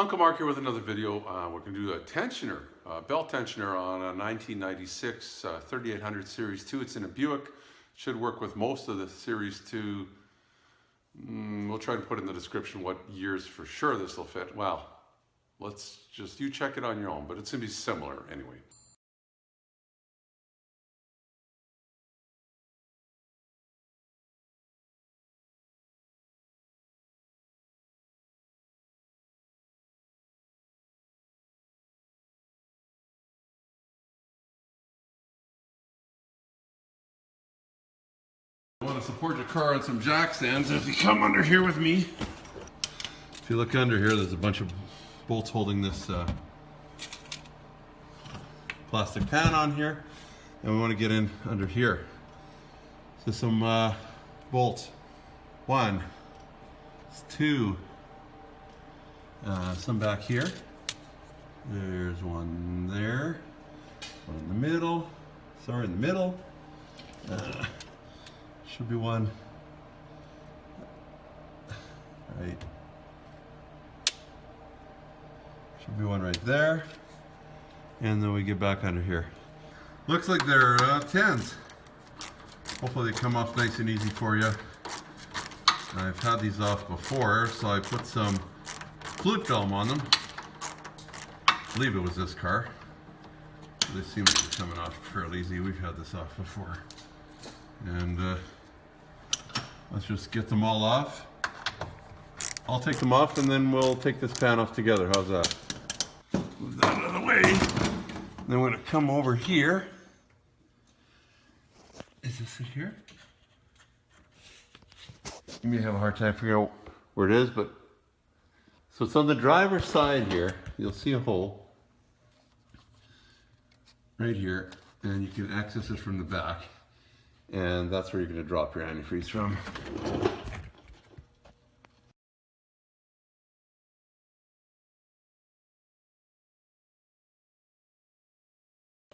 Unclemarks here with another video. We're going to do a tensioner, belt tensioner on a 1996 3800 Series 2. It's in a Buick. Should work with most of the Series 2. We'll try to put in the description what years for sure this will fit. Well, you check it on your own, but it's going to be similar anyway. You want to support your car on some jack stands. If you come under here with me, if you look under here, there's a bunch of bolts holding this plastic pan on here, and we want to get in under here. So some bolts. One, two, some back here. There's one there, one in the middle. Sorry, in the middle. Should be one right. Should be one right there. And then we get back under here. Looks like they're 10s. Hopefully they come off nice and easy for you. I've had these off before, so I put some fluid film on them. I believe it was this car. They seem to be coming off fairly easy. We've had this off before. And let's just get them all off. I'll take them off and then we'll take this pan off together. How's that? Move that out of the way. Then we're going to come over here. Is this it here? You may have a hard time figuring out where it is, but so it's on the driver's side here. You'll see a hole right here, and you can access it from the back. And that's where you're going to drop your antifreeze from.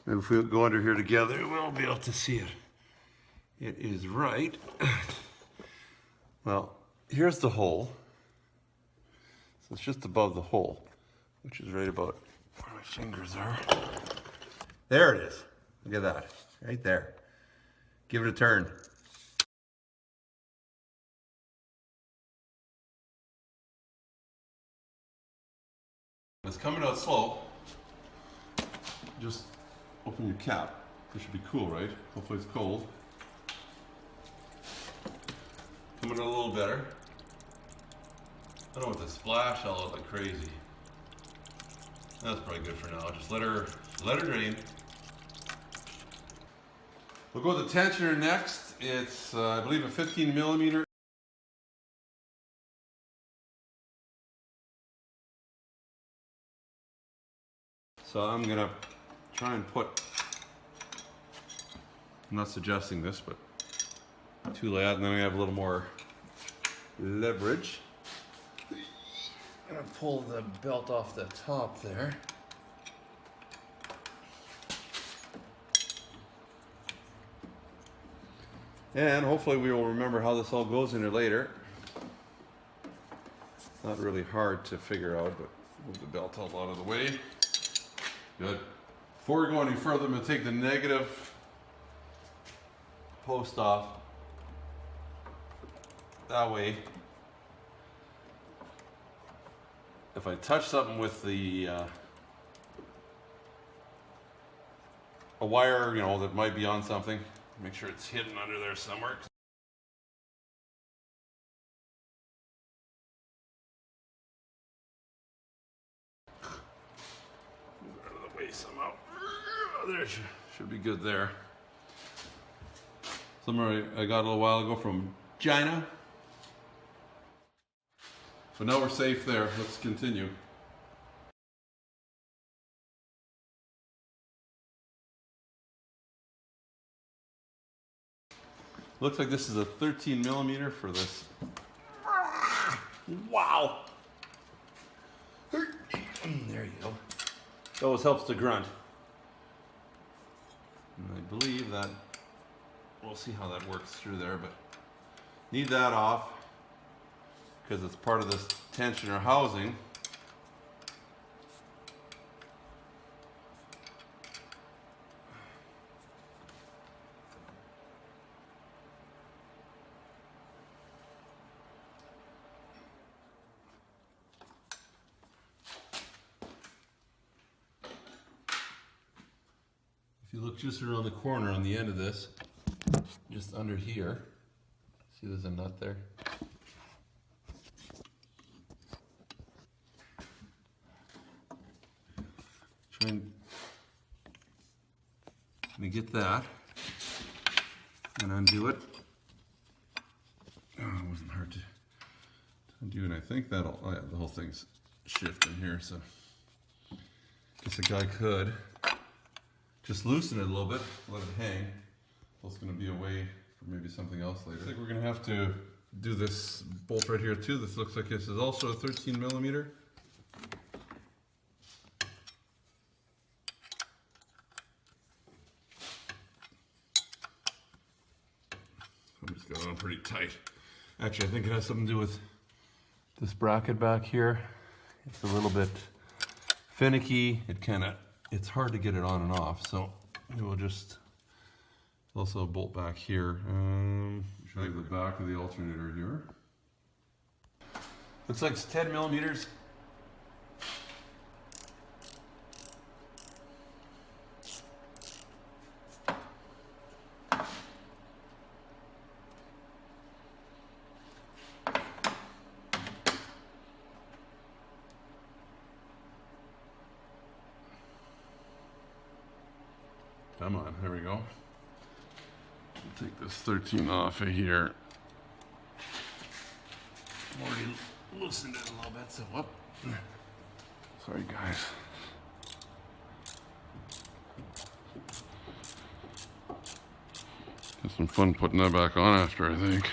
And if we go under here together, we'll be able to see it. It is right. Well, here's the hole. So it's just above the hole, which is right about where my fingers are. There it is. Look at that. Right there. Give it a turn. It's coming out slow. Just open your cap. This should be cool, right? Hopefully it's cold. Coming out a little better. I don't know, with the splash, I'll look like crazy. That's probably good for now. Just let her drain. We'll go with the tensioner next. It's, I believe, a 15 millimeter. So I'm gonna try and put, I'm not suggesting this, but two lay out, and then we have a little more leverage. I'm gonna pull the belt off the top there. And hopefully we will remember how this all goes in here later. It's not really hard to figure out, but move the belt all out of the way. Good. Before we go any further, I'm going to take the negative post off. That way, if I touch something with the a wire, you know, that might be on something, make sure it's hidden under there somewhere. Move it out of the way somehow. There should be good there. Somewhere I got a little while ago from China. But now we're safe there. Let's continue. Looks like this is a 13 millimeter for this. Wow! There you go. It always helps to grunt. And I believe that, we'll see how that works through there, but need that off because it's part of this tensioner housing. you look just around the corner on the end of this, just under here, see there's a nut there? Try and get that and undo it. Oh, it wasn't hard to undo, and I think that'll, oh yeah, the whole thing's shifting here, so I guess a guy could just loosen it a little bit, let it hang. Well, it's going to be away for maybe something else later. I think we're going to have to do this bolt right here too. This looks like this is also a 13 millimeter. I'm just got it on pretty tight. Actually, I think it has something to do with this bracket back here. It's a little bit finicky. It's hard to get it on and off, so we'll just also bolt back here. Show you the back of the alternator here. Looks like it's 10 millimeters. Come on, there we go. We'll take this 13 off of here. Already loosened it a little bit, so whoop. Sorry, guys. Got some fun putting that back on after, I think.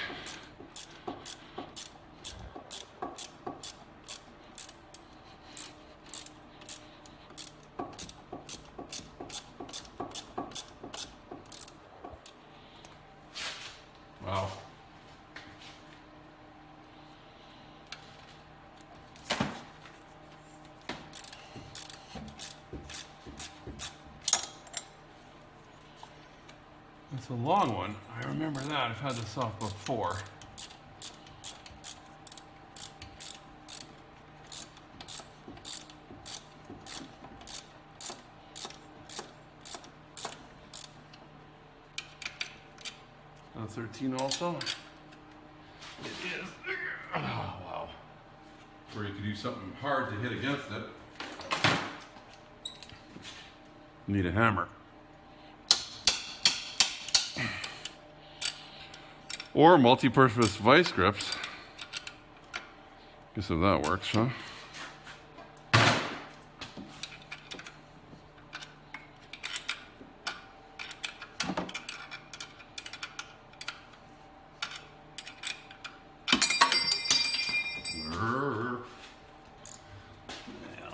Wow. It's a long one. I remember that. I've had this off before. A 13 also. It is. Oh, wow. Or you could use something hard to hit against it. Need a hammer. Or multi-purpose vice grips. Guess if that works, huh? Well,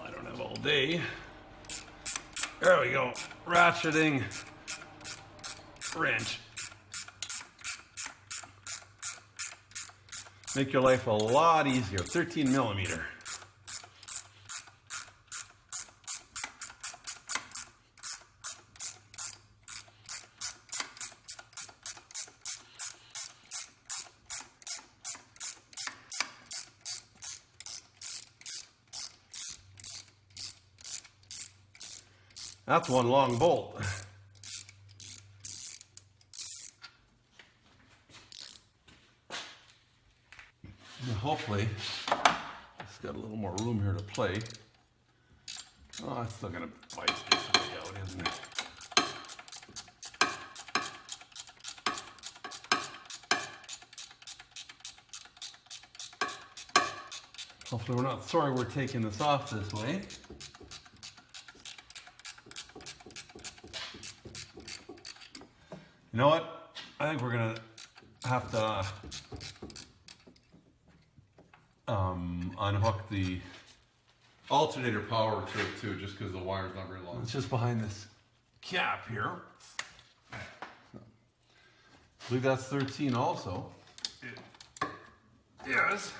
I don't have all day. There we go. Ratcheting wrench. Make your life a lot easier. 13 millimeter. That's one long bolt. Hopefully, it's got a little more room here to play. Oh, it's still going to bite this way out, isn't it? Hopefully we're not sorry we're taking this off this way. You know what? I think we're going to have to unhook the alternator power to it too, just because the wire's not very long. It's just behind this cap here. I believe that's 13 also. Yes.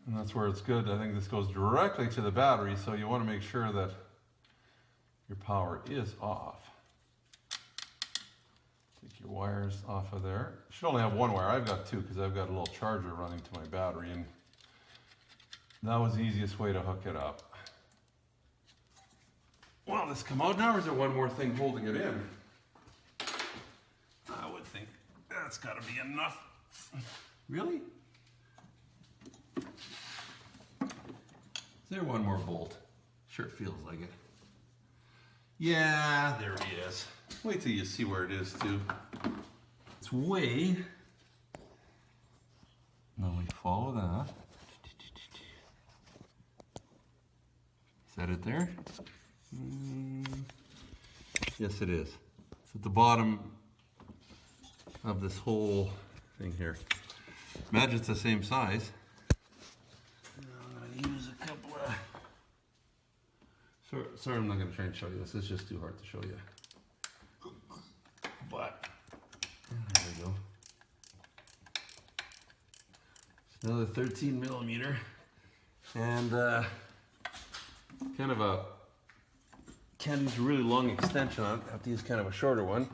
And that's where it's good. I think this goes directly to the battery, so you want to make sure that your power is off. Take your wires off of there. You should only have one wire. I've got two because I've got a little charger running to my battery, and That was the easiest way to hook it up. Well, this come out now, or is there one more thing holding it in? I would think that's got to be enough. Really? Is there one more bolt? Sure feels like it. Yeah, there he is. Wait till you see where it is too. It's way. Then we follow that. Is that it there? Yes, it is. It's at the bottom of this whole thing here. Imagine it's the same size. I'm going to use a couple of... Sorry, I'm not going to try and show you this. It's just too hard to show you. But, there we go. It's another 13 millimeter. And kind of a... Can't use a really long extension on it. I have to use kind of a shorter one.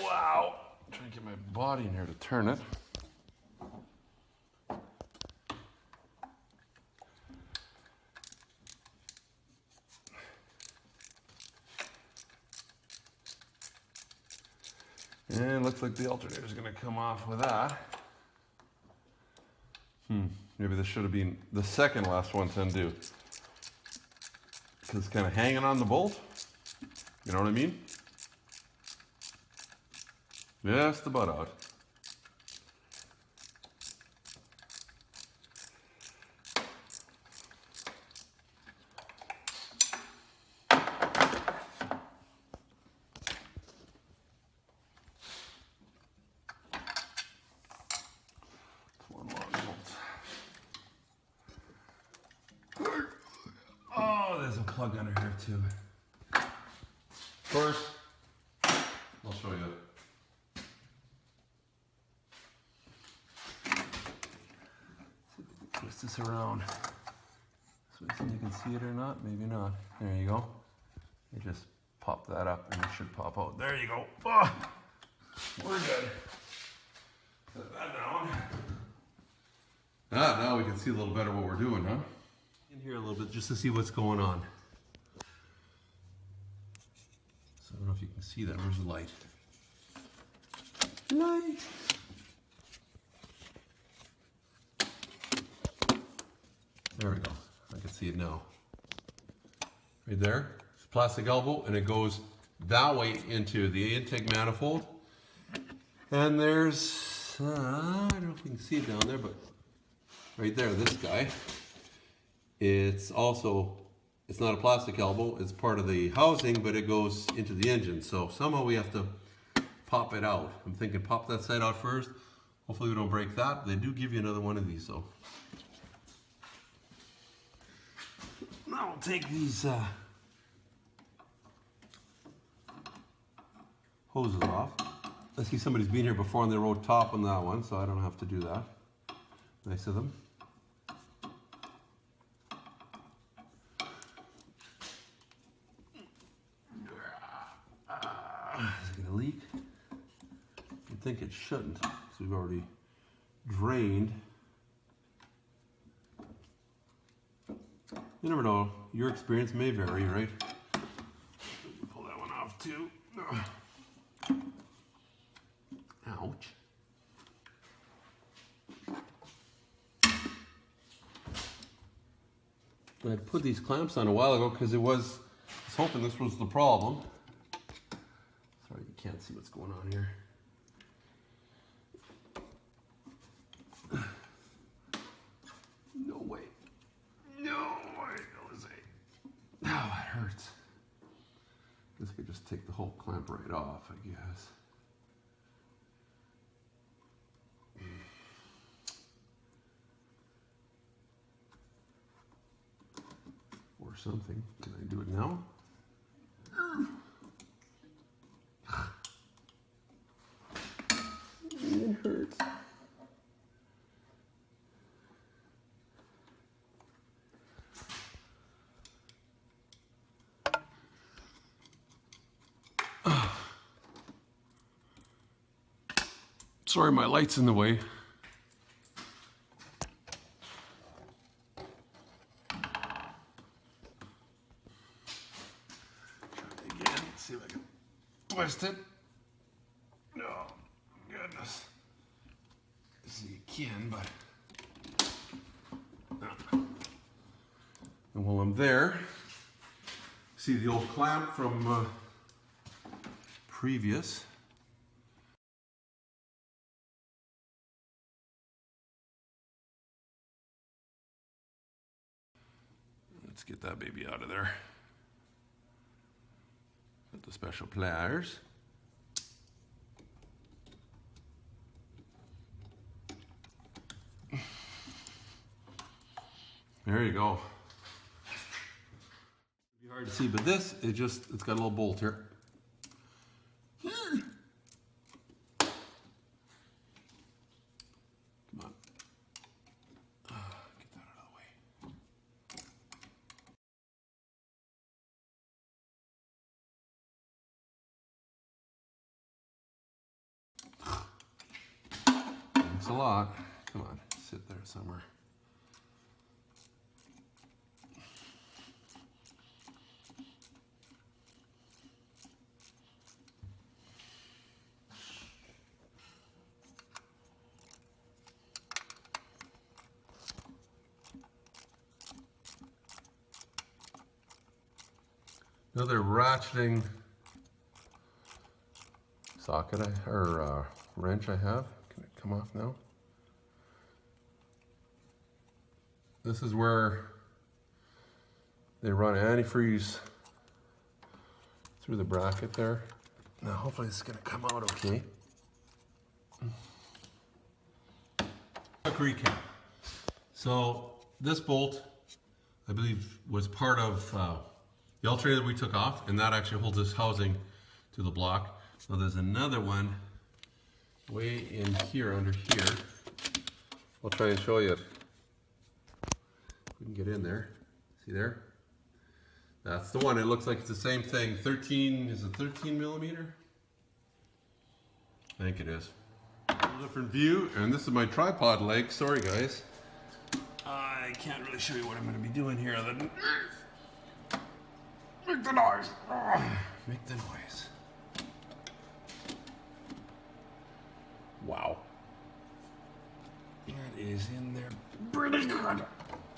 Wow! I'm trying to get my body in here to turn it. And looks like the alternator is going to come off with that. Maybe this should have been the second last one to undo. Because it's kind of hanging on the bolt. You know what I mean? Just the butt out. Plug under here too. First, I'll show you. Twist this around. So you can see it or not, maybe not. There you go. You just pop that up and it should pop out. There you go. Oh, we're good. Set that down. Now we can see a little better what we're doing, huh? In here a little bit just to see what's going on. So I don't know if you can see that. Where's the light? Light! There we go. I can see it now. Right there. It's plastic elbow and it goes that way into the intake manifold. And there's, I don't know if you can see it down there, but right there, this guy. It's also, it's not a plastic elbow, it's part of the housing, but it goes into the engine. So somehow we have to pop it out. I'm thinking pop that side out first. Hopefully we don't break that. They do give you another one of these though. Now we'll take these hoses off. I see somebody's been here before and they wrote top on that one, so I don't have to do that. Nice of them. Is it gonna leak? I think it shouldn't, because we've already drained. You never know, your experience may vary, right? Pull that one off too. Ouch. I put these clamps on a while ago because I was hoping this was the problem. Sorry, you can't see what's going on here. No way. No way, Jose. Oh, it hurts. I guess I could just take the whole clamp right off, I guess. Or something. Can I do it now? It hurts. Sorry, my light's in the way. So you can, but and while I'm there, see the old clamp from previous. Let's get that baby out of there. With the special pliers. There you go. It'd be hard to see, but this, it's got a little bolt here. Come on. Get that out of the way. Thanks a lot. Come on, sit there somewhere. Another ratcheting socket or wrench I have. Can it come off now? This is where they run antifreeze through the bracket there. Now hopefully it's going to come out okay. Quick recap. So this bolt, I believe, was part of the alternator we took off, and that actually holds this housing to the block. So there's another one way in here, under here. I'll try and show you it. We can get in there. See there? That's the one. It looks like it's the same thing. 13, is it 13 millimeter? I think it is. A little different view, and this is my tripod leg. Sorry guys. I can't really show you what I'm going to be doing here other than make the noise. Make the noise. Wow. That is in there pretty good.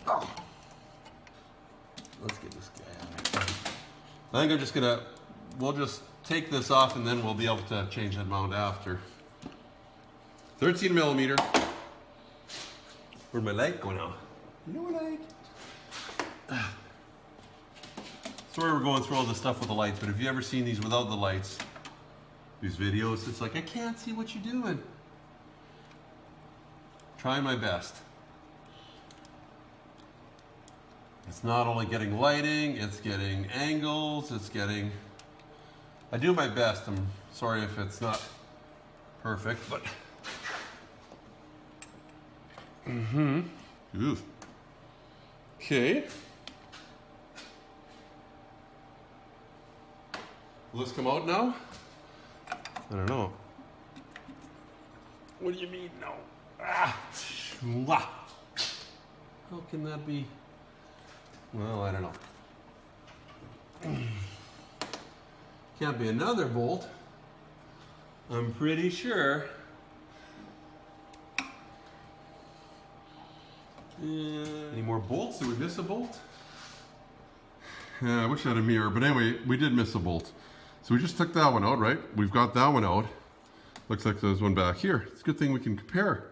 Oh. Let's get this guy out of here. I think I'm just gonna, we'll just take this off and then we'll be able to change that mount after. 13 millimeter. Where'd my light go now? No light. Sorry we're going through all this stuff with the lights, but have you ever seen these without the lights? These videos, it's like, I can't see what you're doing. Trying my best. It's not only getting lighting, it's getting angles, it's getting... I do my best. I'm sorry if it's not perfect, but... Ooh. Okay. Will this come out now? I don't know. What do you mean no? Ah! How can that be? Well, I don't know. Can't be another bolt. I'm pretty sure. Any more bolts? Did we miss a bolt? Yeah, I wish I had a mirror, but anyway, we did miss a bolt. So we just took that one out, right? We've got that one out. Looks like there's one back here. It's a good thing we can compare.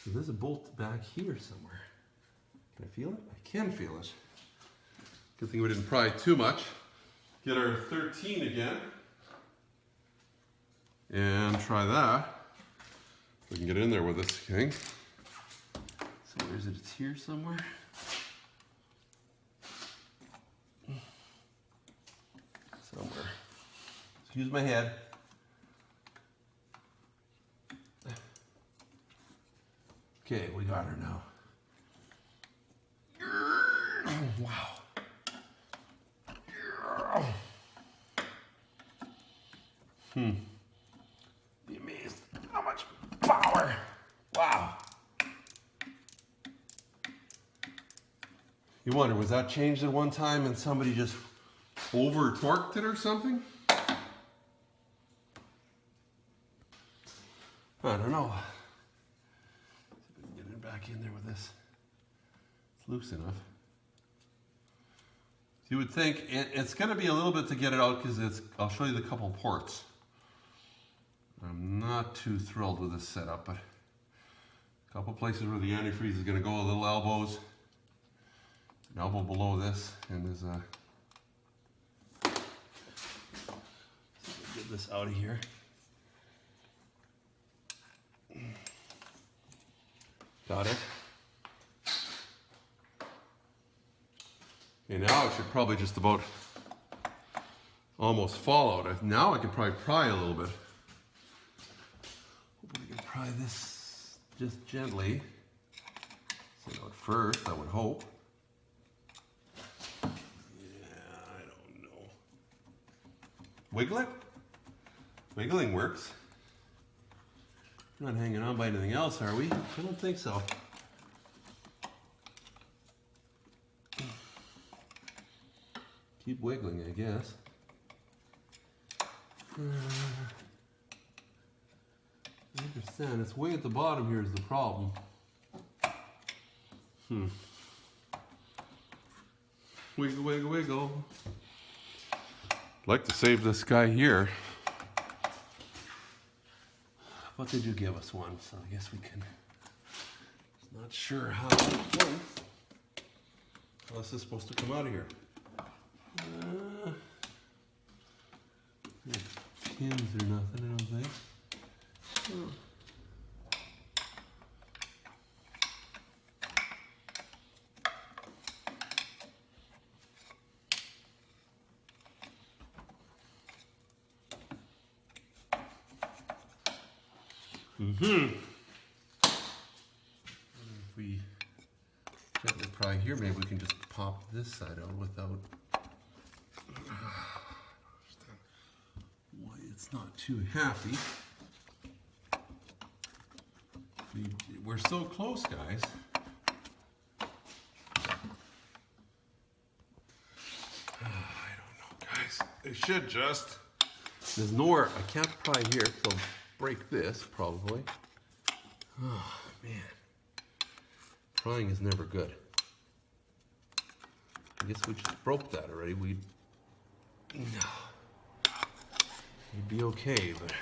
So there's a bolt back here somewhere. Can I feel it? I can feel it. Good thing we didn't pry too much. Get our 13 again. And try that. We can get in there with this thing. So where is it? It's here somewhere. Somewhere. Excuse my head. Okay, we got her now. Wow. Be amazed how much power. Wow. You wonder, was that changed at one time and somebody just over torqued it or something? I don't know. back in there with this. It's loose enough. You would think it's going to be a little bit to get it out because I'll show you the couple ports. I'm not too thrilled with this setup, but a couple places where the antifreeze is going to go, little elbows, an elbow below this, and there's a. Get this out of here. Got it. Okay, now it should probably just about almost fall out. Now I can probably pry a little bit. Hopefully I can pry this just gently. So at first, I would hope. Yeah, I don't know. Wiggle it? Wiggling works. We're not hanging on by anything else, are we? I don't think so. Keep wiggling, I guess. I understand. It's way at the bottom here is the problem. Wiggle, wiggle, wiggle. I'd like to save this guy here. What did you give us one? So I guess we can. Just not sure how this is supposed to come out of here. Pins or nothing, I don't think. If we gently pry here, maybe we can just pop this side out without. Why it's not too happy. We're so close, guys. I don't know, guys. It should just. There's nowhere. I can't pry here, so I'll break this probably. Oh man, prying is never good. I guess we just broke that already. You'd be okay, but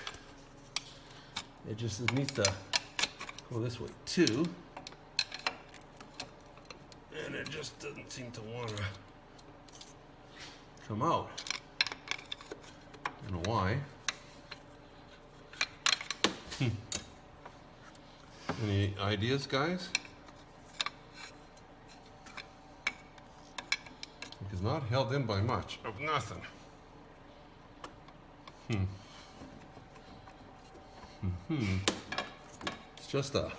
it needs to go this way too, and it just doesn't seem to want to come out. I don't know why. Any ideas, guys? It's not held in by much of nothing. It's just a.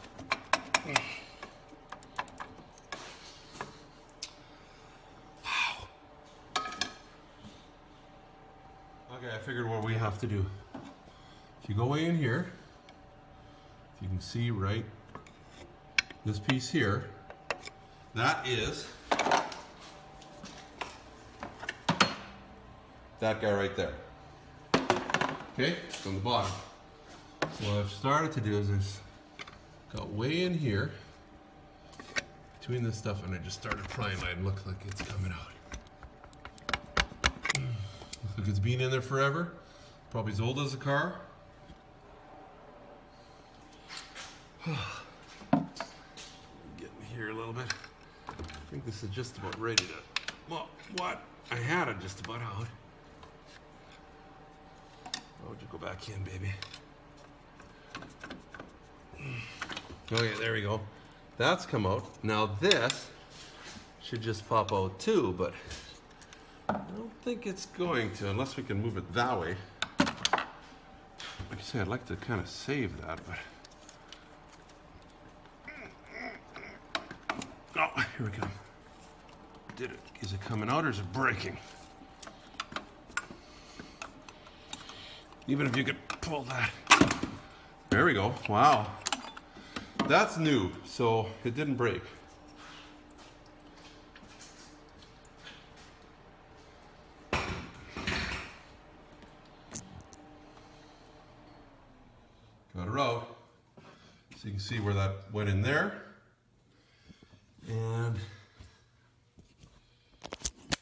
Wow. Okay, I figured what we have to do. If you go way in here, if you can see right this piece here, that is that guy right there. Okay, from the bottom. So what I've started to do is got way in here between this stuff, and I just started prying it and looks like it's coming out. Looks like it's been in there forever. Probably as old as the car. Get in here a little bit. I think this is just about ready to. Well, what? I had it just about out. Why would you go back in, baby? Okay, there we go. That's come out. Now this should just pop out too, but I don't think it's going to, unless we can move it that way. Like I said, I'd like to kind of save that, but. Oh, here we go. Did it? Is it coming out or is it breaking? Even if you could pull that. There we go. Wow. That's new, so it didn't break. Got it out. So you can see where that went in there. And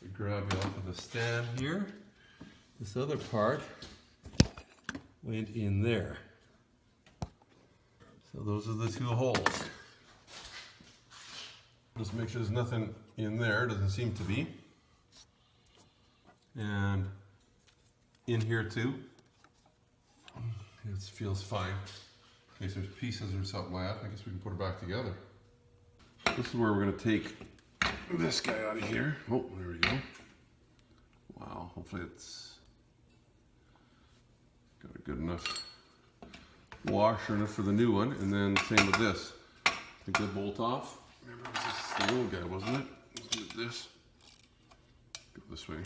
we grab it off of the stand here. This other part went in there. So those are the two holes. Just make sure there's nothing in there, doesn't seem to be. And in here too. It feels fine. In case there's pieces or something like that, I guess we can put it back together. This is where we're going to take this guy out of here. Oh, there we go. Wow, hopefully it's got a good enough washer in it for the new one. And then same with this. Take the bolt off. Remember, it was this the old guy, wasn't it? Let's do this. Go this way.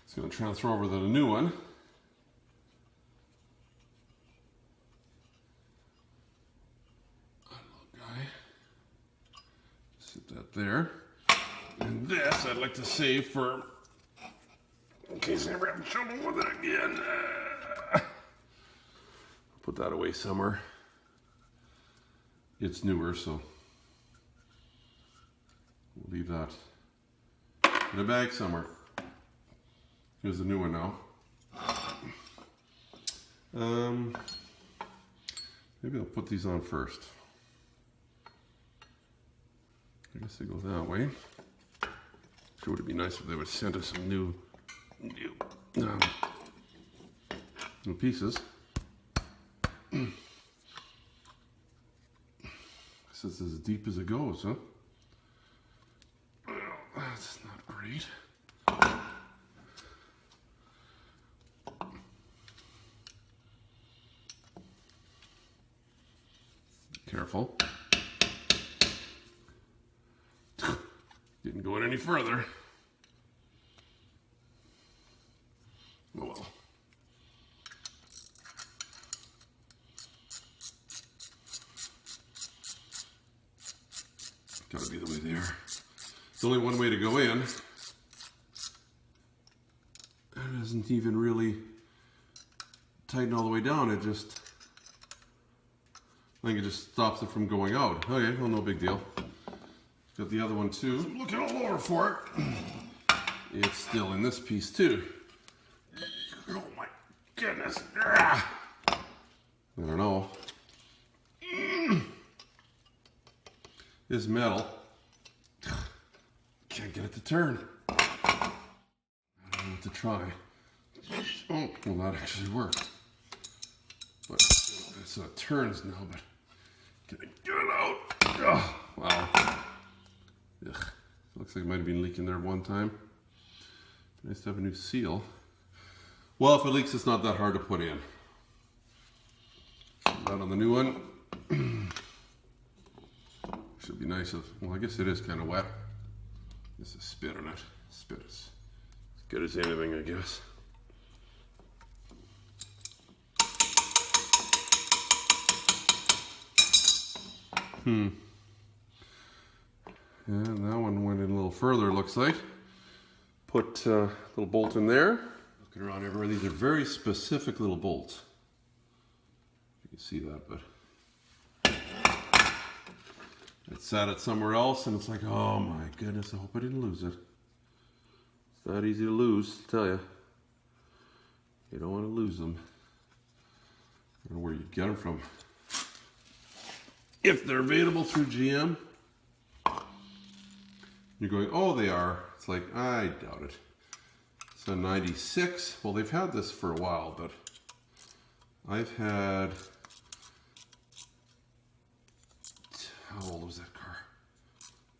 It's going to transfer over to the new one. Guy. Sit that there. And this I'd like to save for in case I ever have trouble with it again. Put that away somewhere. It's newer, so we'll leave that in a bag somewhere. Here's the new one now. Maybe I'll put these on first. I guess they go that way. Sure, would it be nice if they would send us some new pieces. This is as deep as it goes, huh? Well, that's not great. Careful. Didn't go in any further. Oh well. Gotta be the way there. There's only one way to go in. It doesn't even really tighten all the way down. It just, I think it just stops it from going out. Okay, well, no big deal. Got the other one too. I'm looking all over for it. It's still in this piece too. Oh my goodness. I don't know. This metal. Can't get it to turn. I don't know what to try. Oh, well, that actually worked. But so it turns now, but can I get it out? Oh, wow. Ugh. Looks like it might have been leaking there one time. Nice to have a new seal. Well, if it leaks, it's not that hard to put in. That on the new one. Should be nice of, well, I guess it is kind of wet. This is spit on it. Spit is as good as anything, I guess. And that one went in a little further, it looks like. Put a little bolt in there. Looking around everywhere, these are very specific little bolts. You can see that, but it sat it somewhere else, and it's like, oh my goodness, I hope I didn't lose it. It's not easy to lose, I tell you. You don't want to lose them. I don't know where you get them from. If they're available through GM, you're going, oh, they are. It's like, I doubt it. It's a 96. Well, they've had this for a while, but I've had, how old was that car?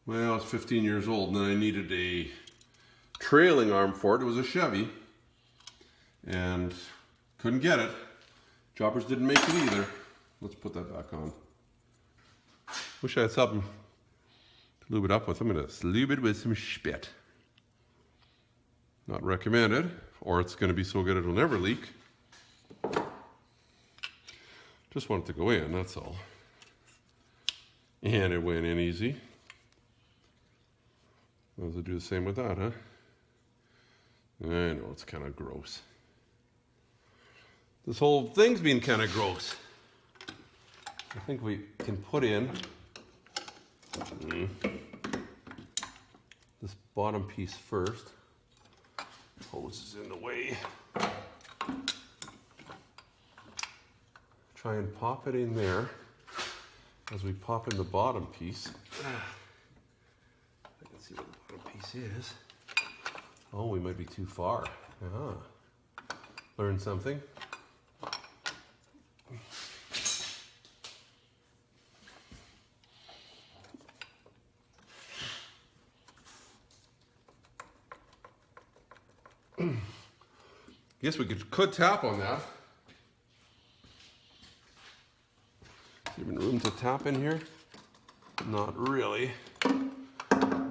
Well, it's 15 years old, and then I needed a trailing arm for it. It was a Chevy, and couldn't get it. Jobbers didn't make it either. Let's put that back on. Wish I had something to lube it up with. I'm going to lube it with some spit. Not recommended, or it's going to be so good it'll never leak. Just want it to go in, that's all. And it went in easy. I'll do the same with that, huh? I know it's kind of gross. This whole thing's been kind of gross. I think we can put in this bottom piece first. Hose is in the way. Try and pop it in there as we pop in the bottom piece. I can see what the bottom piece is. Oh, we might be too far. Learn something. Guess we could tap on that. Even room to tap in here? Not really.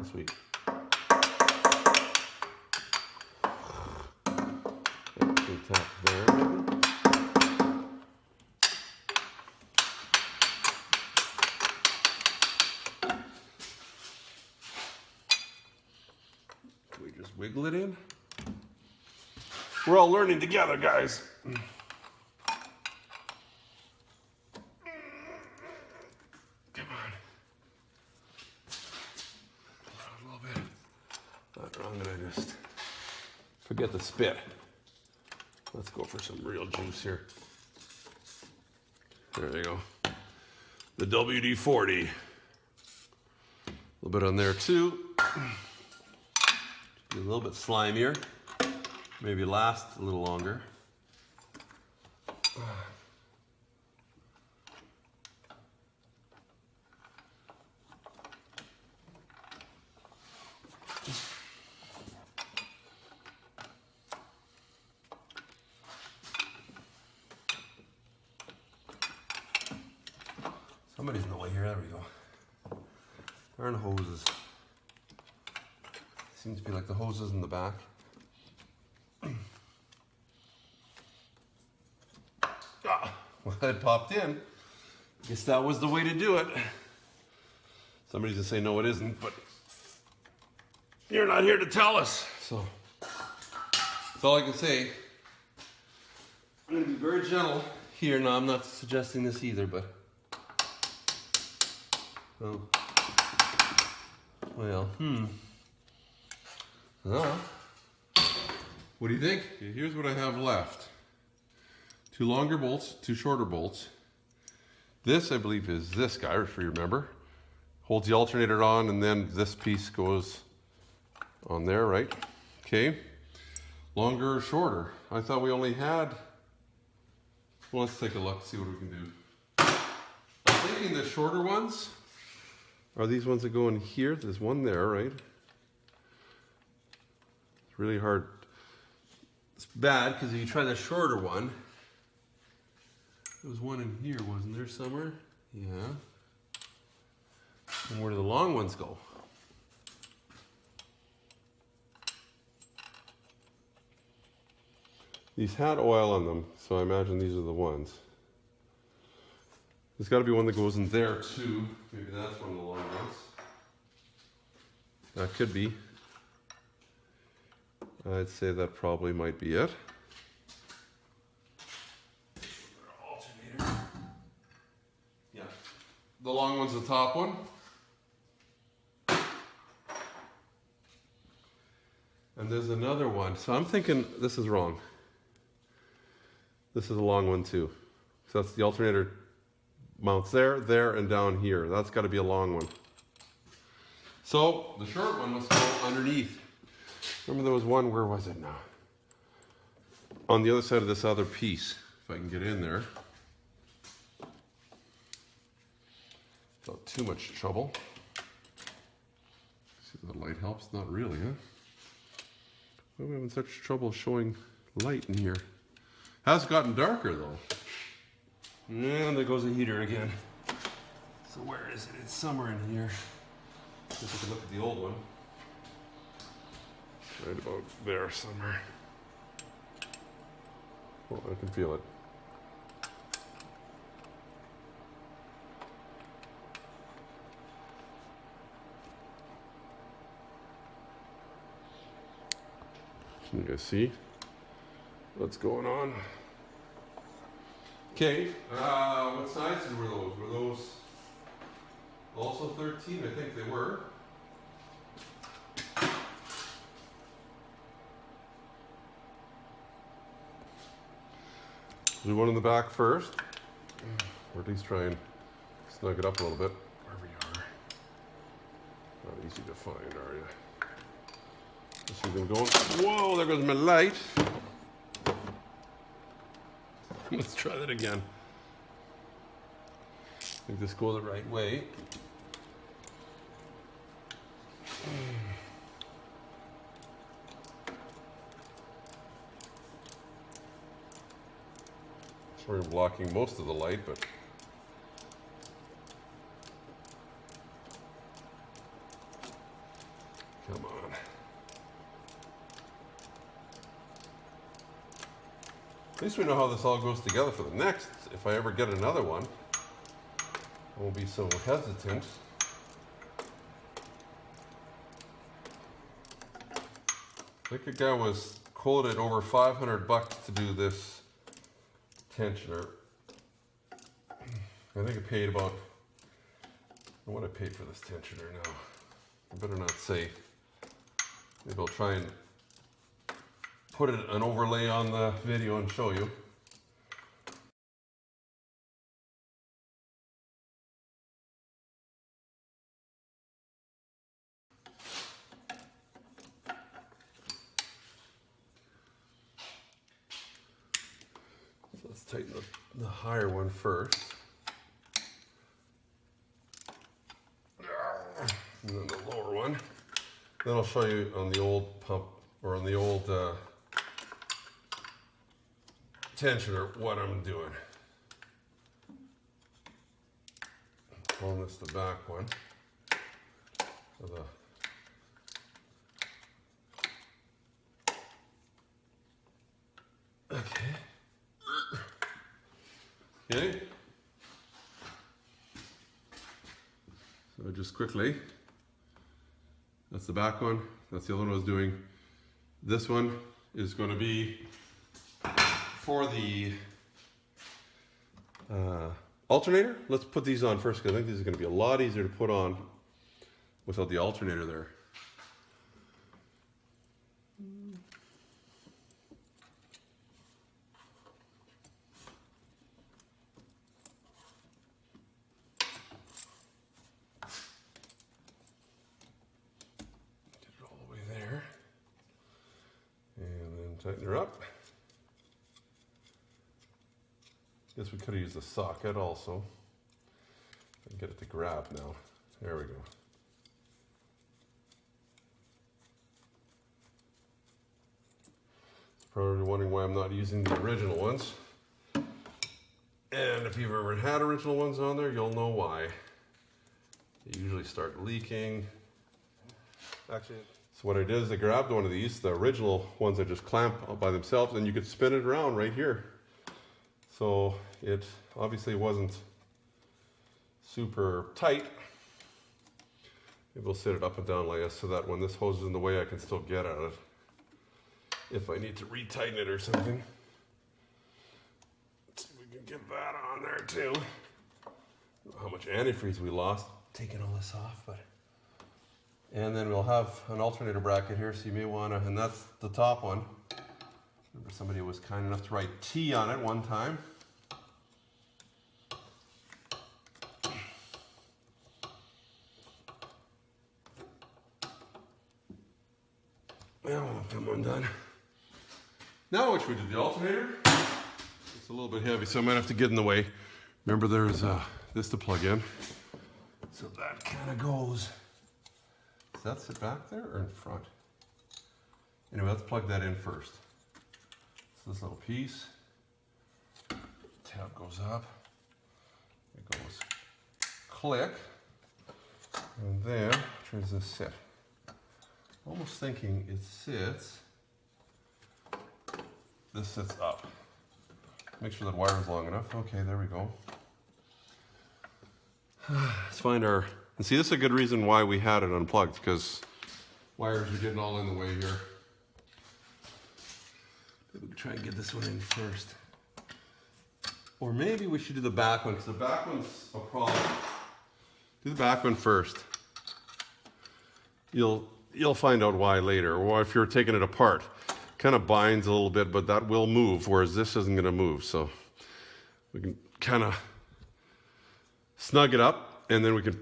Sweet. Tap there, maybe. Can we just wiggle it in? We're all learning together, guys. Come on. A little bit. I'm gonna just forget the spit. Let's go for some real juice here. There you go. The WD-40. A little bit on there too. A little bit slimier. Maybe last a little longer. Somebody's in the way here. There we go. Darn hoses. Seems to be like the hoses in the back. Well, it popped in. Guess that was the way to do it. Somebody's gonna say no, it isn't, but you're not here to tell us. So that's all I can say. I'm gonna be very gentle here. No, I'm not suggesting this either, but well, what do you think? Here's what I have left. 2 longer bolts, 2 shorter bolts. This, I believe, is this guy, if you remember. Holds the alternator on, and then this piece goes on there, right? Okay. Longer or shorter? I thought we only had... Well, let's take a look, see what we can do. I'm thinking the shorter ones are these ones that go in here. There's one there, right? It's really hard. It's bad, because if you try the shorter one, there was one in here, wasn't there, somewhere? Yeah. And where do the long ones go? These had oil on them, so I imagine these are the ones. There's got to be one that goes in there too. Maybe that's one of the long ones. That could be. I'd say that probably might be it. Yeah. The long one's the top one. And there's another one. So I'm thinking this is wrong. This is a long one too. So that's the alternator mounts there, there, and down here. That's got to be a long one. So the short one must go underneath. Remember there was one, where was it now? On the other side of this other piece, if I can get in there. Without too much trouble. See if the light helps? Not really, huh? Why are we having such trouble showing light in here? Has gotten darker though. And there goes the heater again. So where is it? It's somewhere in here. Let's take a look at the old one. Right about there somewhere. Oh, I can feel it. Can you guys see what's going on? Okay, what sizes were those? Were those also 13? I think they were. Do one in the back first, or at least try and snug it up a little bit. Where we are. Not easy to find, are you? Let's see them going. Whoa, there goes my light. Let's try that again. Make this go the right way. Sorry, I'm blocking most of the light, but come on. At least we know how this all goes together for the next. If I ever get another one, I won't be so hesitant. I think a guy was quoted over $500 to do this tensioner. I think I paid about, I don't know what I paid for this tensioner now. I better not say. Maybe I'll try and put an overlay on the video and show you. So let's tighten the higher one first. And then the lower one. Then I'll show you on the old pump, or on the old tensioner, what I'm doing. On this, the back one. So Okay. So just quickly, that's the back one. That's the other one I was doing. This one is going to be for the alternator. Let's put these on first because I think these are going to be a lot easier to put on without the alternator there. Tighten her up. Guess we could have used a socket also. I can get it to grab now. There we go. Probably wondering why I'm not using the original ones. And if you've ever had original ones on there, you'll know why. They usually start leaking. Actually, so what I did is I grabbed one of these, the original ones that just clamp by themselves, and you could spin it around right here. So it obviously wasn't super tight. Maybe we'll set it up and down like this so that when this hose is in the way, I can still get at it if I need to retighten it or something. Let's see if we can get that on there too. I don't know how much antifreeze we lost taking all this off, but. And then we'll have an alternator bracket here, so you may want to, and that's the top one. Remember somebody was kind enough to write T on it one time. Well, I'm undone. Now what should we do? The alternator? It's a little bit heavy, so I might have to get in the way. Remember there's this to plug in. So that kind of goes. Does that sit back there or in front? Anyway, let's plug that in first. So this little piece, tab goes up, it goes click, and then where does this sit? Almost thinking it sits, this sits up. Make sure that wire is long enough. Okay, there we go. Let's find our, and see, this is a good reason why we had it unplugged, because wires are getting all in the way here. Maybe we can try and get this one in first. Or maybe we should do the back one, because the back one's a problem. Do the back one first. You'll find out why later, or if you're taking it apart. Kind of binds a little bit, but that will move, whereas this isn't going to move. So we can kind of snug it up, and then we can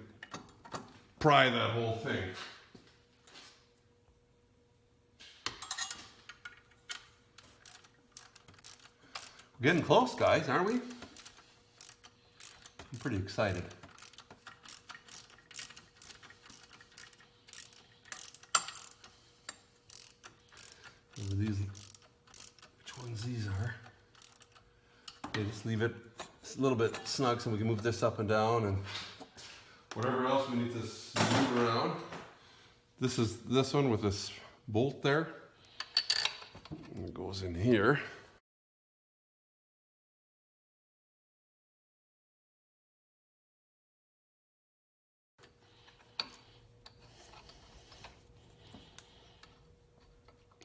pry that whole thing. We're getting close, guys, aren't we? I'm pretty excited. These, which ones these are? Okay, just leave it a little bit snug so we can move this up and down, and whatever else we need to move around. This is this one with this bolt there. And it goes in here.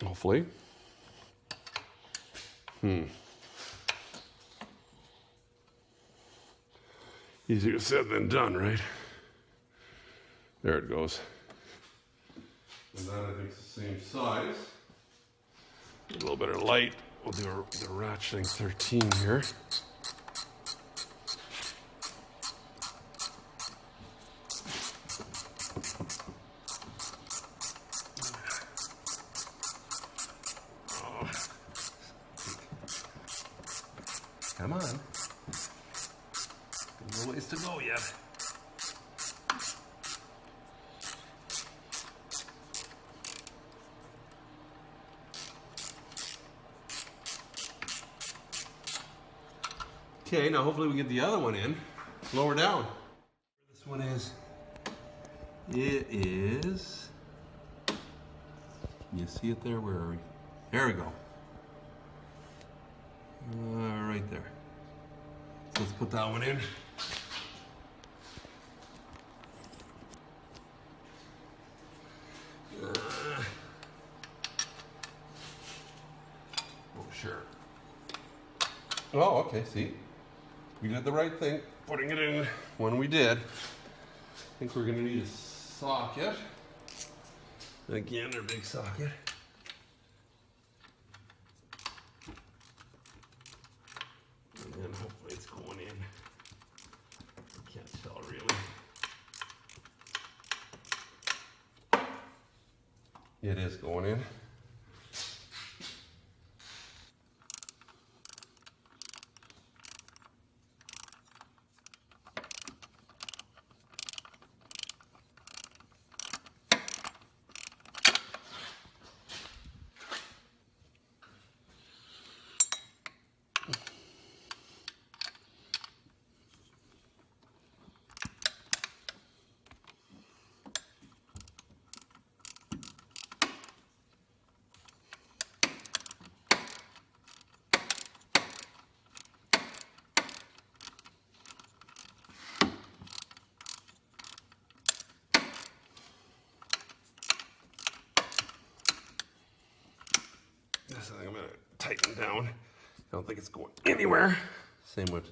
Hopefully. Easier said than done, right? There it goes. And that I think is the same size. A little bit of light. We'll do the ratcheting 13 here. Come on. No ways to go yet. Okay, now hopefully we get the other one in. Lower down. This one is. It is. You see it there? Where are we? There we go. Right there. So let's put that one in. Oh, sure. Oh, okay, see. We did the right thing, putting it in when we did. I think we're going to need a socket. Again, our big socket. And hopefully it's going in. I can't tell really. It is going in. This I think I'm going to tighten down. I don't think it's going anywhere. Same with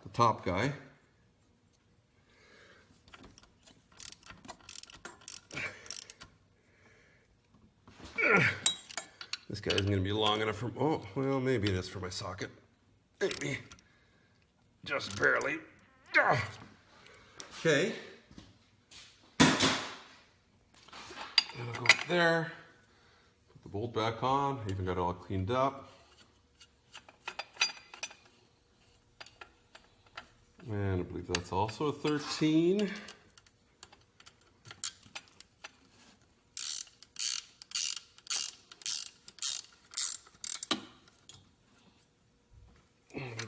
the top guy. This guy isn't going to be long enough for, oh, well, maybe it is for my socket. Maybe. Just barely. Okay. It'll go up there. Put the bolt back on. Even got it all cleaned up. And I believe that's also a 13.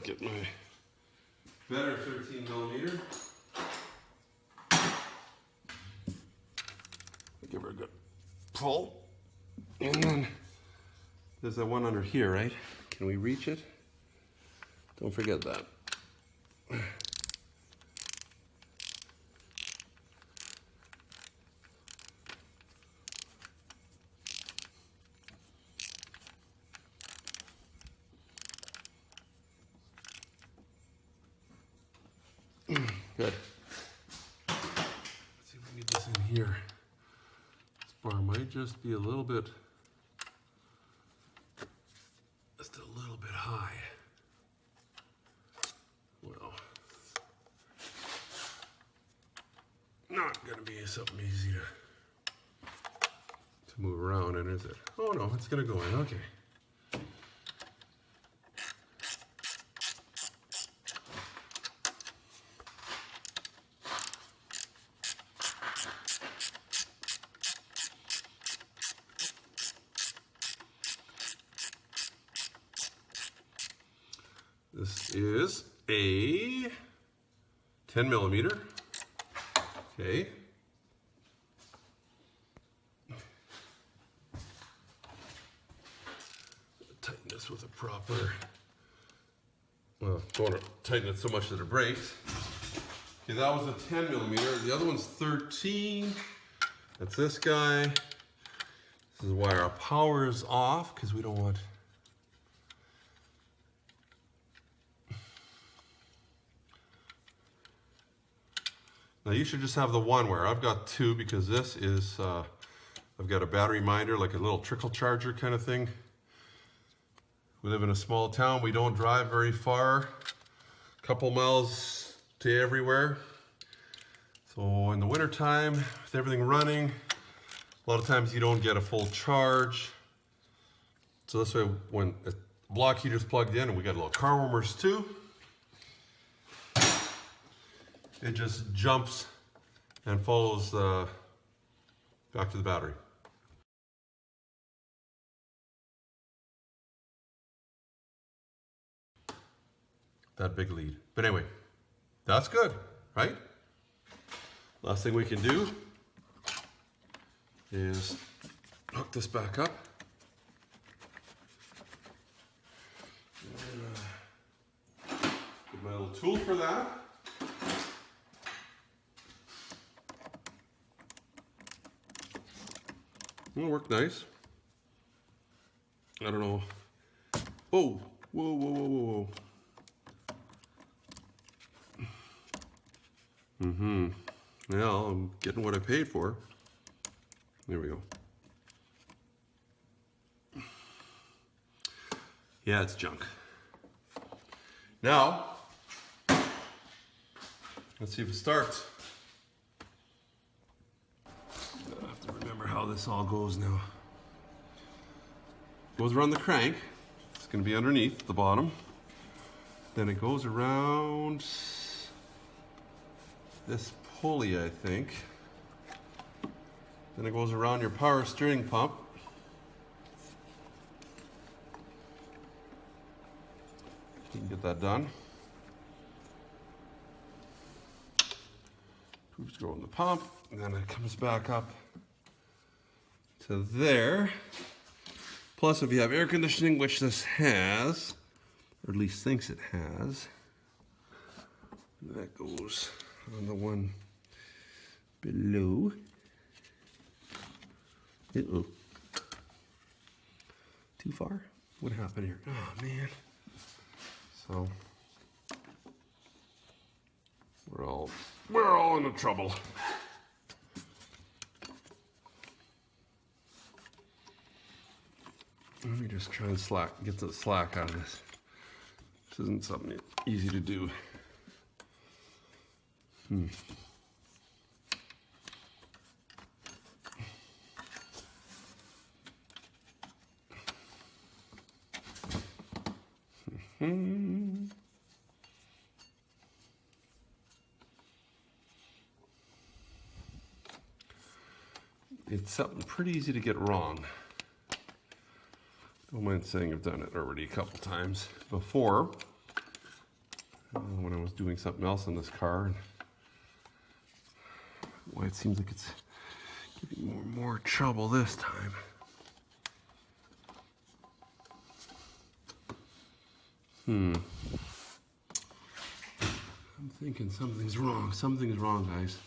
Get my better 13 millimeter. Give her a good pull. And then there's that one under here, right? Can we reach it? Don't forget that. here. This bar might just be a little bit, just a little bit high. Well, not gonna be something easy to move around in, is it? Oh no, it's gonna go in, okay. This is a 10 millimeter. Okay. Tighten this with a proper, well, don't want to tighten it so much that it breaks. Okay, that was a 10 millimeter. The other one's 13. That's this guy. This is why our power is off, because we don't want. Now you should just have the one wire. I've got two because this is, I've got a battery minder, like a little trickle charger kind of thing. We live in a small town. We don't drive very far, a couple miles to everywhere. So in the winter time, with everything running, a lot of times you don't get a full charge. So this way, when the block heater's plugged in, and we got little car warmers too, it just jumps and follows back to the battery. That big lead. But anyway, that's good, right? Last thing we can do is hook this back up. Get my little tool for that. It'll work nice. I don't know. Oh, whoa, whoa, whoa, whoa, whoa. Well, I'm getting what I paid for. There we go. Yeah, it's junk. Now, let's see if it starts. I have to remember how this all goes now. Goes around the crank. It's going to be underneath the bottom. Then it goes around this pulley, I think. Then it goes around your power steering pump. You can get that done. Tubes go in the pump, and then it comes back up to there. Plus, if you have air conditioning, which this has, or at least thinks it has, that goes on the one below. Uh-oh. Too far? What happened here? Oh, man. So, we're all in trouble. Let me just try and get the slack out of this. This isn't something easy to do. It's something pretty easy to get wrong. Don't mind saying I've done it already a couple times before when I was doing something else in this car. Why it seems like it's giving more trouble this time. I'm thinking something's wrong. Something's wrong, guys.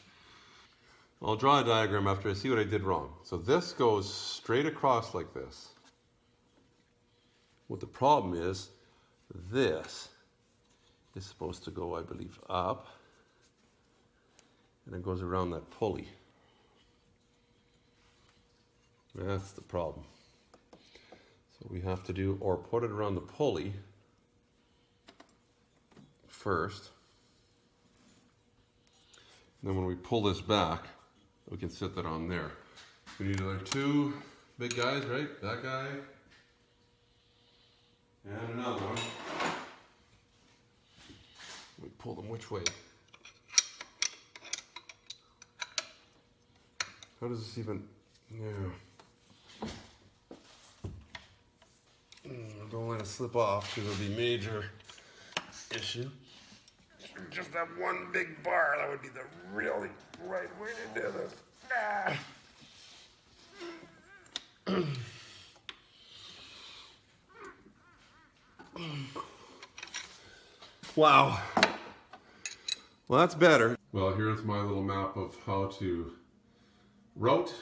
I'll draw a diagram after I see what I did wrong. So this goes straight across like this. What the problem is, this is supposed to go, I believe, up, and it goes around that pulley. That's the problem. So we have to do, or put it around the pulley first. And then when we pull this back, we can set that on there. We need another 2 big guys, right? That guy. And another one. We pull them which way? How does this even, yeah. Don't let it slip off because it'll be a major issue. Just that one big bar, that would be the really right way to do this. Wow. Well, that's better. Well, here's my little map of how to route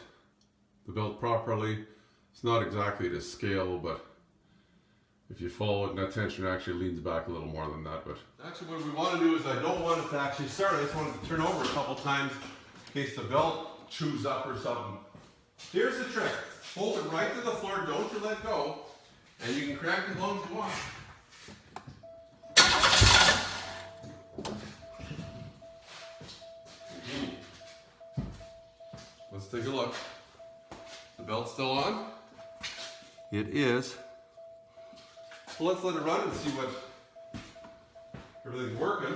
the belt properly. It's not exactly to scale, but if you follow it in that tension, it actually leans back a little more than that. But actually what we want to do is I don't want it to actually start. I just want it to turn over a couple times in case the belt chews up or something. Here's the trick. Hold it right to the floor, don't you let go, and you can crank as long as you want. Let's take a look. The belt's still on? It is. So let's let it run and see what everything's working.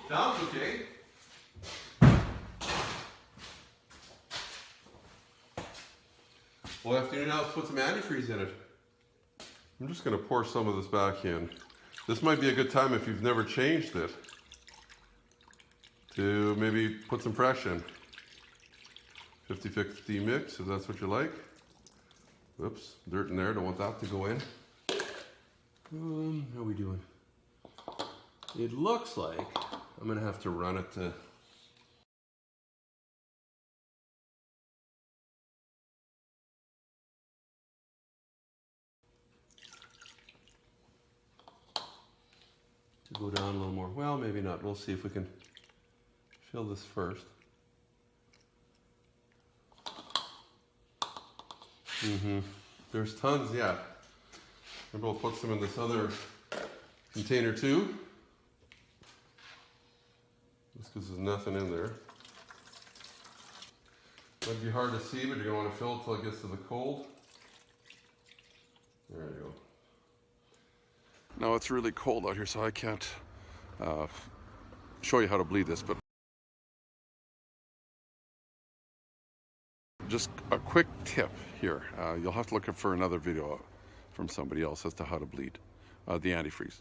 Sounds okay. Well, after you now, let's put some antifreeze in it. I'm just going to pour some of this back in. This might be a good time if you've never changed it to maybe put some fresh in. 50-50 mix, if that's what you like. Whoops, dirt in there, don't want that to go in. How are we doing? It looks like I'm going to have to run it to go down a little more. Well, maybe not. We'll see if we can fill this first. There's tons, yeah. Maybe we'll put some in this other container too. Just because there's nothing in there. Might be hard to see, but you're going to want to fill it till it gets to the cold. There you go. Now it's really cold out here, so I can't show you how to bleed this, but just a quick tip here. You'll have to look up for another video from somebody else as to how to bleed the antifreeze.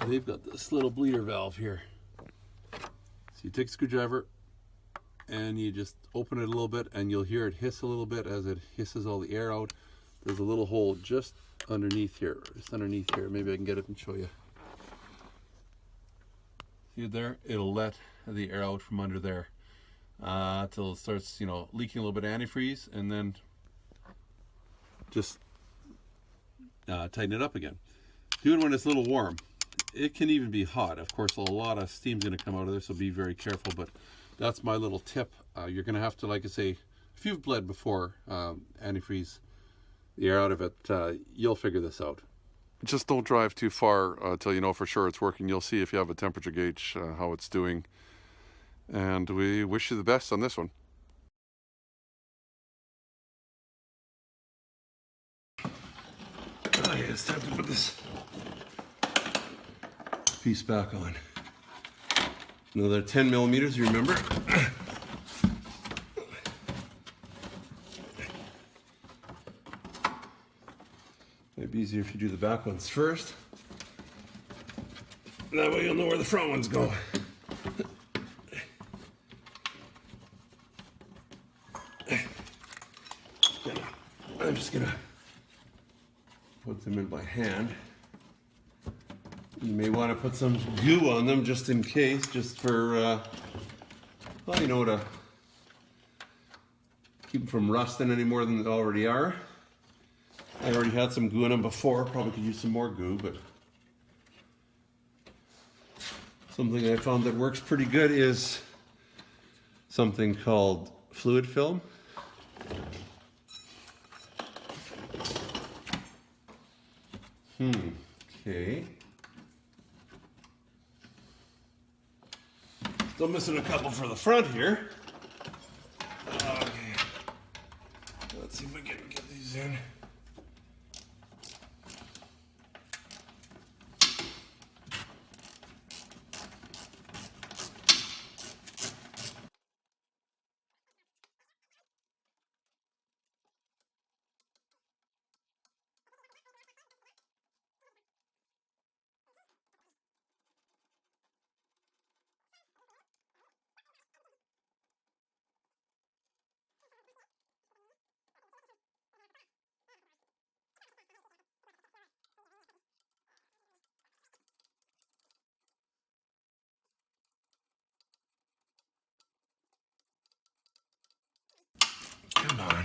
They've got this little bleeder valve here. So you take a screwdriver and you just open it a little bit and you'll hear it hiss a little bit as it hisses all the air out. There's a little hole just underneath here, Maybe I can get it and show you. See it there? It'll let the air out from under there till it starts, leaking a little bit of antifreeze, and then just tighten it up again. Do it when it's a little warm. It can even be hot. Of course, a lot of steam's going to come out of this, so be very careful. But that's my little tip. You're going to have to, like I say, if you've bled before, antifreeze the air out of it, you'll figure this out. Just don't drive too far until you know for sure it's working. You'll see if you have a temperature gauge how it's doing. And we wish you the best on this one. Okay, it's time to put this piece back on. Another 10 millimeters, you remember? Might be easier if you do the back ones first. That way you'll know where the front ones go. I'm just gonna put them in by hand. You may want to put some goo on them just in case, just for, well, to keep them from rusting any more than they already are. I already had some goo in them before, probably could use some more goo, but Something I found that works pretty good is something called fluid film. Okay. Still missing a couple for the front here. Okay. Let's see if we can get these in. Come on.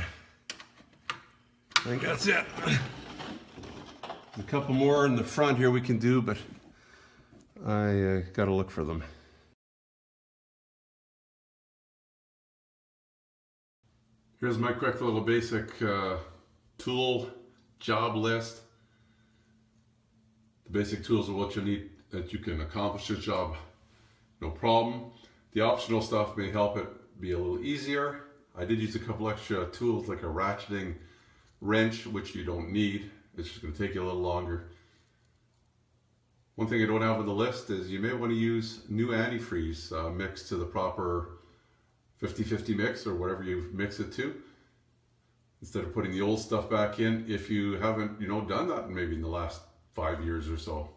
I think that's it. A couple more in the front here we can do, but I gotta look for them. Here's my quick little basic tool job list. The basic tools are what you need that you can accomplish your job, no problem. The optional stuff may help it be a little easier. I did use a couple extra tools like a ratcheting wrench, which you don't need. It's just going to take you a little longer. One thing I don't have on the list is you may want to use new antifreeze mixed to the proper 50-50 mix or whatever you mix it to, instead of putting the old stuff back in if you haven't, done that maybe in the last 5 years or so.